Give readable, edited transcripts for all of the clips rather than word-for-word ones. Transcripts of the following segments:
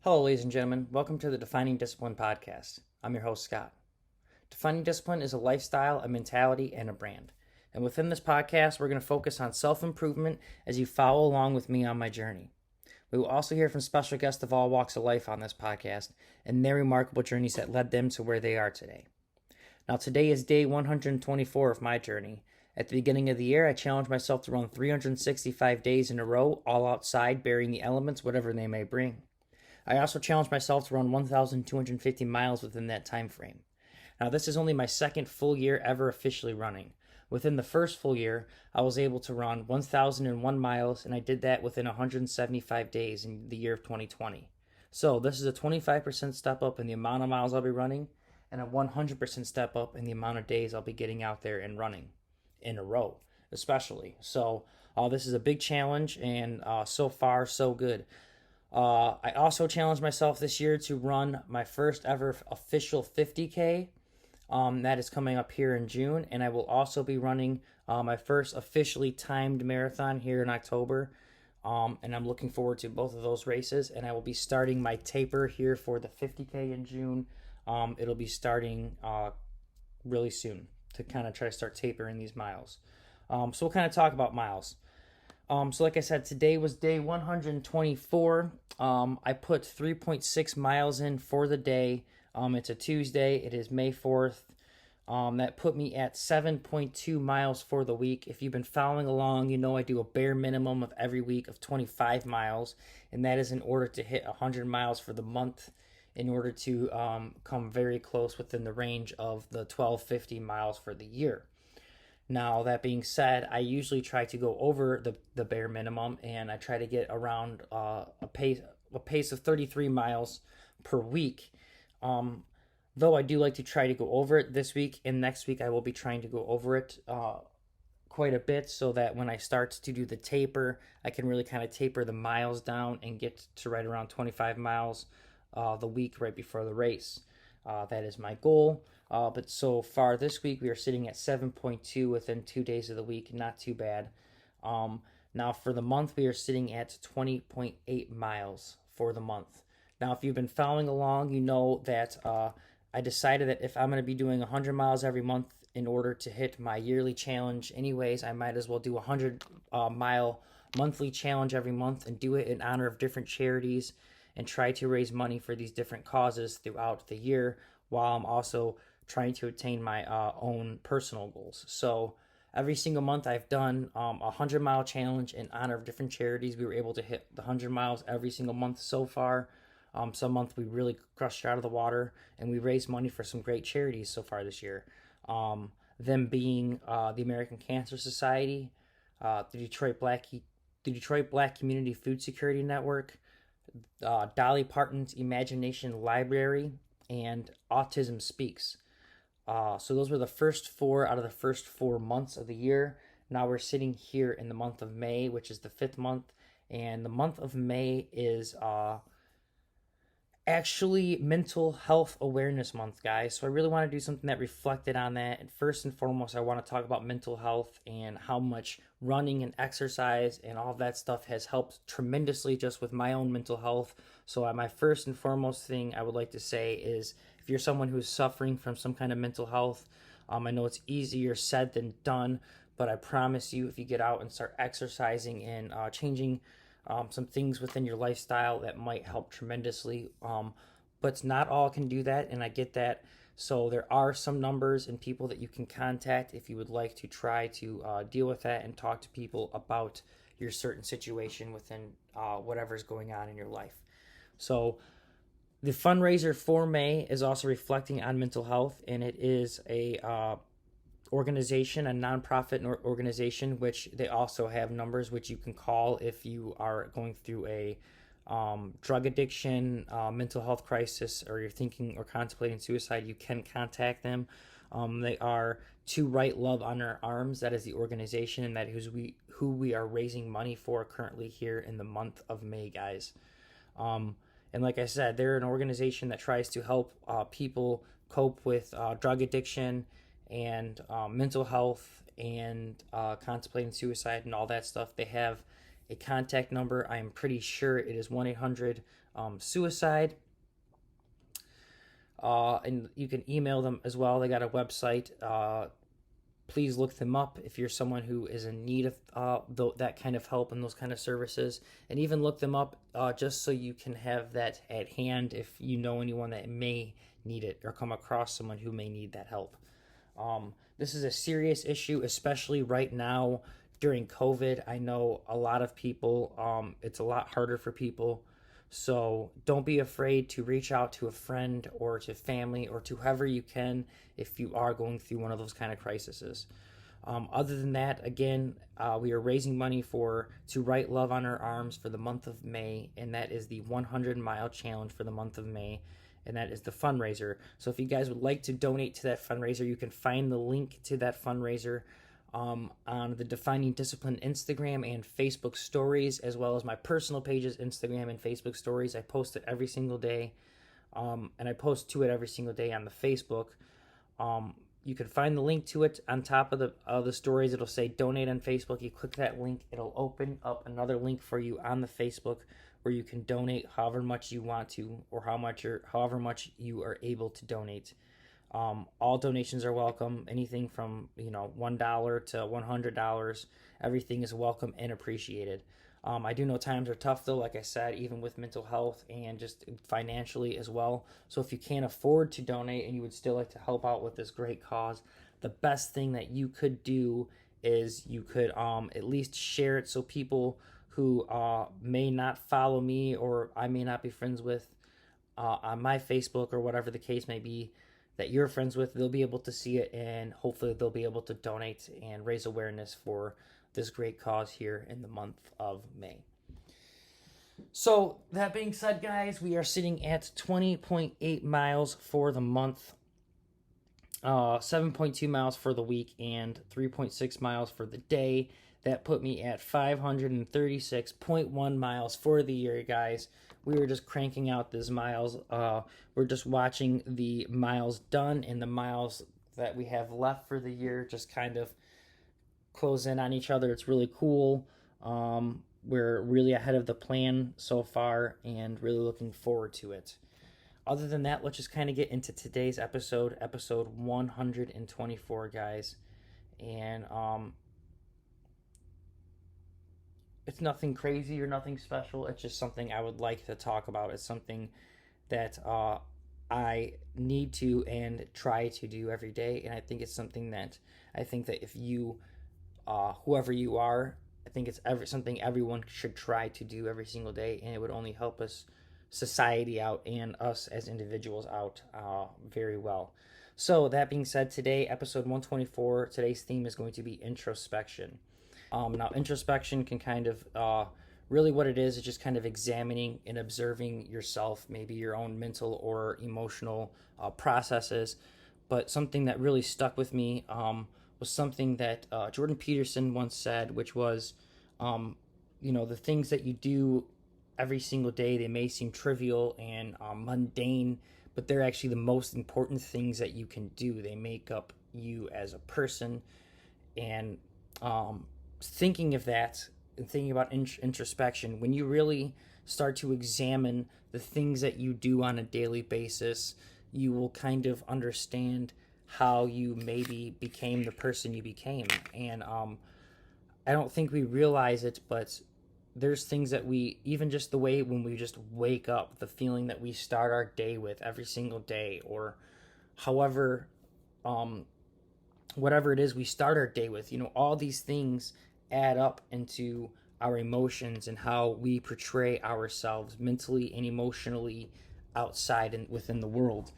Hello, ladies and gentlemen. Welcome to the Defining Discipline podcast. I'm your host, Scott. Defining Discipline is a lifestyle, a mentality, and a brand. And within this podcast, we're going to focus on self improvement as you follow along with me on my journey. We will also hear from special guests of all walks of life on this podcast and their remarkable journeys that led them to where they are today. Now, today is day 124 of my journey. At the beginning of the year, I challenged myself to run 365 days in a row, all outside, bearing the elements, whatever they may bring. I also challenged myself to run 1,250 miles within that time frame. Now, this is only my second full year ever officially running. Within the first full year, I was able to run 1,001 miles, and I did that within 175 days in the year of 2020. So, this is a 25% step up in the amount of miles I'll be running, and a 100% step up in the amount of days I'll be getting out there and running in a row, especially. So, this is a big challenge, and so far, so good. I also challenged myself this year to run my first ever official 50K. That is coming up here in June, and I will also be running my first officially timed marathon here in October. And I'm looking forward to both of those races, and I will be starting my taper here for the 50K in June. It'll be starting really soon to kind of try to start tapering these miles. So we'll kind of talk about miles. So like I said, today was day 124. I put 3.6 miles in for the day. It's a Tuesday. It is May 4th. That put me at 7.2 miles for the week. If you've been following along, you know I do a bare minimum of every week of 25 miles, and that is in order to hit 100 miles for the month in order to come very close within the range of the 1250 miles for the year. Now, that being said, I usually try to go over the bare minimum, and I try to get around a pace of 33 miles per week. Though I do like to try to go over it this week, and next week I will be trying to go over it quite a bit so that when I start to do the taper, I can really kind of taper the miles down and get to right around 25 miles the week right before the race. That is my goal. But so far this week, we are sitting at 7.2 within 2 days of the week. Not too bad. Now for the month, we are sitting at 20.8 miles for the month. Now, if you've been following along, you know that I decided that if I'm going to be doing 100 miles every month in order to hit my yearly challenge anyways, I might as well do a 100-mile monthly challenge every month and do it in honor of different charities and try to raise money for these different causes throughout the year while I'm also trying to attain my own personal goals. So every single month I've done a 100-mile challenge in honor of different charities. We were able to hit the 100 miles every single month so far. Some month we really crushed out of the water, and we raised money for some great charities so far this year. Them being the American Cancer Society, the Detroit Black Community Food Security Network, Dolly Parton's Imagination Library, and Autism Speaks. So those were the first 4 out of the first 4 months of the year. Now we're sitting here in the month of May, which is the 5th month, and the month of May is actually Mental Health Awareness Month, guys. So I really want to do something that reflected on that. And first and foremost, I want to talk about mental health and how much running and exercise and all of that stuff has helped tremendously just with my own mental health. So my first and foremost thing I would like to say is if you're someone who's suffering from some kind of mental health, I know it's easier said than done, but I promise you if you get out and start exercising and changing some things within your lifestyle that might help tremendously. But not all can do that, and I get that. So there are some numbers and people that you can contact if you would like to try to deal with that and talk to people about your certain situation within whatever's going on in your life. So the fundraiser for May is also reflecting on mental health, and it is a organization, a nonprofit organization, which they also have numbers which you can call if you are going through a drug addiction, mental health crisis, or you're thinking or contemplating suicide. You can contact them. They are To Write Love on Our Arms. That is the organization, and that is who we are raising money for currently here in the month of May, guys. And like I said, they're an organization that tries to help people cope with drug addiction and mental health and contemplating suicide and all that stuff. They have a contact number. I am pretty sure it is 1-800 suicide. And you can email them as well. They got a website. Please look them up if you're someone who is in need of that kind of help and those kind of services. And even look them up just so you can have that at hand if you know anyone that may need it or come across someone who may need that help. This is a serious issue, especially right now during COVID. I know a lot of people, it's a lot harder for people. So don't be afraid to reach out to a friend or to family or to whoever you can if you are going through one of those kind of crises. Other than that, again, we are raising money to write Love on Our Arms for the month of May, and that is the 100-mile challenge for the month of May, and that is the fundraiser. So if you guys would like to donate to that fundraiser, you can find the link to that fundraiser on the Defining Discipline Instagram and Facebook stories, as well as my personal pages, Instagram and Facebook stories. I post it every single day, and I post to it every single day on the Facebook. You can find the link to it on top of the stories. It'll say donate on Facebook. You click that link, it'll open up another link for you on the Facebook where you can donate however much you want to, or however much you are able to donate. All donations are welcome. Anything from $1 to $100, everything is welcome and appreciated. I do know times are tough though, like I said, even with mental health and just financially as well. So if you can't afford to donate and you would still like to help out with this great cause, the best thing that you could do is you could at least share it so people who may not follow me or I may not be friends with on my Facebook or whatever the case may be, that you're friends with, they'll be able to see it, and hopefully they'll be able to donate and raise awareness for this great cause here in the month of May. So that being said, guys, we are sitting at 20.8 miles for the month, 7.2 miles for the week, and 3.6 miles for the day. That put me at 536.1 miles for the year, guys. We were just cranking out these miles. We're just watching the miles done and the miles that we have left for the year just kind of close in on each other. It's really cool. We're really ahead of the plan so far and really looking forward to it. Other than that, let's just kind of get into today's episode 124, guys. And it's nothing crazy or nothing special. It's just something I would like to talk about. It's something that I need to and try to do every day. And I think it's something that if you, whoever you are, I think it's something everyone should try to do every single day. And it would only help us, society out, and us as individuals out very well. So that being said, today, episode 124, today's theme is going to be introspection. Now, introspection can kind of, really what it is just kind of examining and observing yourself, maybe your own mental or emotional processes. But something that really stuck with me was something that Jordan Peterson once said, which was, the things that you do every single day, they may seem trivial and mundane, but they're actually the most important things that you can do. They make up you as a person. And thinking of that and thinking about introspection, when you really start to examine the things that you do on a daily basis, you will kind of understand how you maybe became the person you became. And I don't think we realize it, but there's things that we, even just the way when we just wake up, the feeling that we start our day with every single day, or however, whatever it is we start our day with, all these things add up into our emotions and how we portray ourselves mentally and emotionally outside and within the world.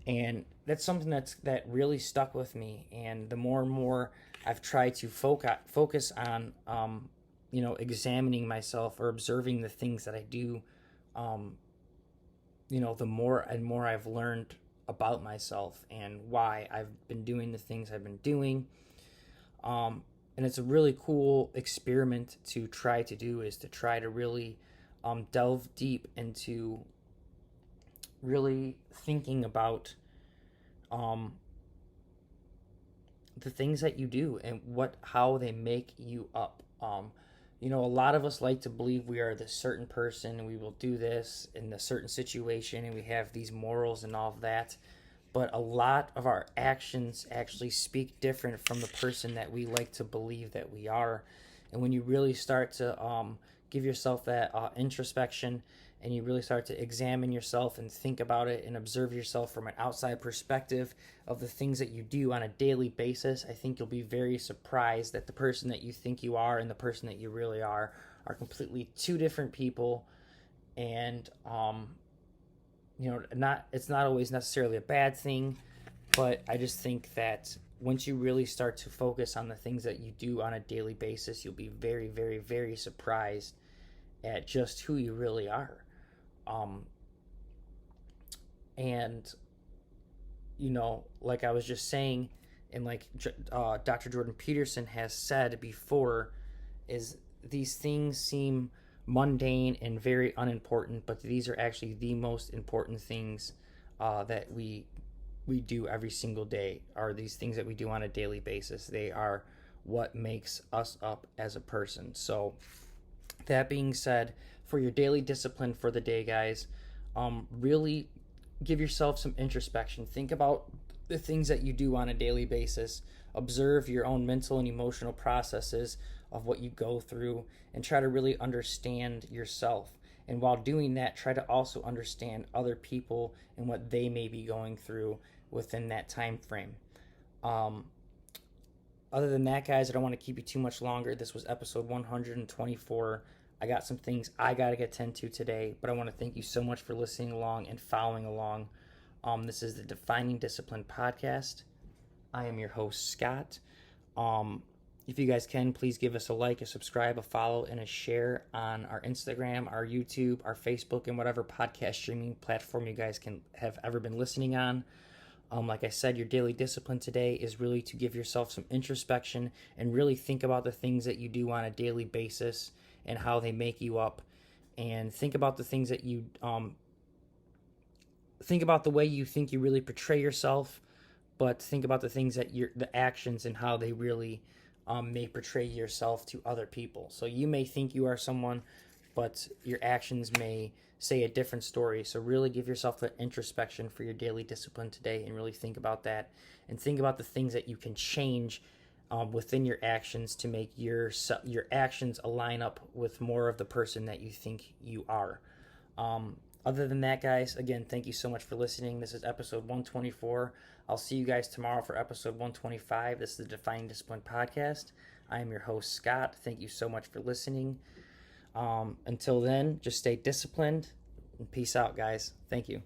And that's something that really stuck with me. And the more and more I've tried to focus on, examining myself or observing the things that I do, the more and more I've learned about myself and why I've been doing the things I've been doing. And it's a really cool experiment to try to do, is to try to really delve deep into really thinking about the things that you do and how they make you up. A lot of us like to believe we are this certain person and we will do this in a certain situation and we have these morals and all of that. But a lot of our actions actually speak different from the person that we like to believe that we are. And when you really start to give yourself that introspection, and you really start to examine yourself and think about it and observe yourself from an outside perspective of the things that you do on a daily basis, I think you'll be very surprised that the person that you think you are and the person that you really are completely two different people. And it's not always necessarily a bad thing, but I just think that once you really start to focus on the things that you do on a daily basis, you'll be very, very, very surprised at just who you really are. And like I was just saying, and like Dr. Jordan Peterson has said before, is these things seem mundane and very unimportant, but these are actually the most important things that we do every single day, are these things that we do on a daily basis. They are what makes us up as a person. So that being said, for your daily discipline for the day, guys, really give yourself some introspection. Think about the things that you do on a daily basis. Observe your own mental and emotional processes of what you go through, and try to really understand yourself. And while doing that, try to also understand other people and what they may be going through within that time frame. Other than that, guys, I don't want to keep you too much longer. This was episode 124. I got some things I got to get to today, but I want to thank you so much for listening along and following along. This is the Defining Discipline podcast. I am your host, Scott. If you guys can, please give us a like, a subscribe, a follow, and a share on our Instagram, our YouTube, our Facebook, and whatever podcast streaming platform you guys can have ever been listening on. Like I said, your daily discipline today is really to give yourself some introspection and really think about the things that you do on a daily basis and how they make you up. And think about the things that you think about the way you think you really portray yourself, but think about the things that the actions and how they really may portray yourself to other people. So you may think you are someone, but your actions may say a different story. So really give yourself that introspection for your daily discipline today, and really think about that, and think about the things that you can change within your actions to make your actions align up with more of the person that you think you are. Other than that, guys, again, thank you so much for listening. This is episode 124. I'll see you guys tomorrow for episode 125. This is the Defining Discipline podcast. I am your host, Scott. Thank you so much for listening. Until then, just stay disciplined, and peace out, guys. Thank you.